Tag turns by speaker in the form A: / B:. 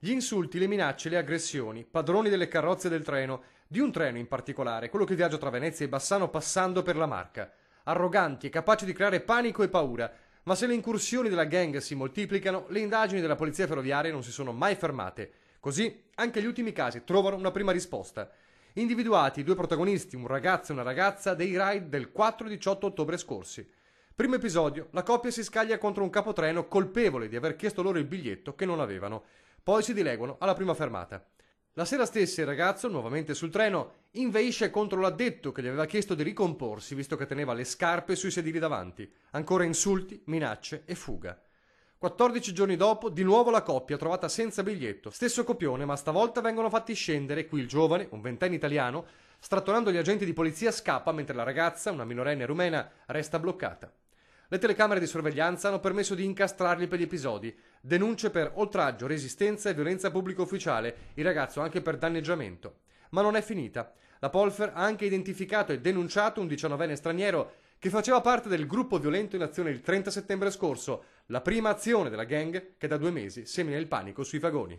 A: Gli insulti, le minacce, le aggressioni, padroni delle carrozze del treno, di un treno in particolare, quello che viaggia tra Venezia e Bassano passando per la Marca. Arroganti e capaci di creare panico e paura. Ma se le incursioni della gang si moltiplicano, le indagini della polizia ferroviaria non si sono mai fermate. Così anche gli ultimi casi trovano una prima risposta. Individuati i due protagonisti, un ragazzo e una ragazza, dei raid del 4 e 18 ottobre scorsi. Primo episodio, la coppia si scaglia contro un capotreno colpevole di aver chiesto loro il biglietto che non avevano. Poi si dileguano alla prima fermata. La sera stessa il ragazzo, nuovamente sul treno, inveisce contro l'addetto che gli aveva chiesto di ricomporsi visto che teneva le scarpe sui sedili davanti. Ancora insulti, minacce e fuga. 14 giorni dopo, di nuovo la coppia trovata senza biglietto. Stesso copione, ma stavolta vengono fatti scendere. Qui il giovane, un ventenne italiano, strattonando gli agenti di polizia scappa mentre la ragazza, una minorenne rumena, resta bloccata. Le telecamere di sorveglianza hanno permesso di incastrarli per gli episodi. Denunce per oltraggio, resistenza e violenza pubblica ufficiale, il ragazzo anche per danneggiamento. Ma non è finita. La Polfer ha anche identificato e denunciato un 19enne straniero che faceva parte del gruppo violento in azione il 30 settembre scorso, la prima azione della gang che da 2 mesi semina il panico sui vagoni.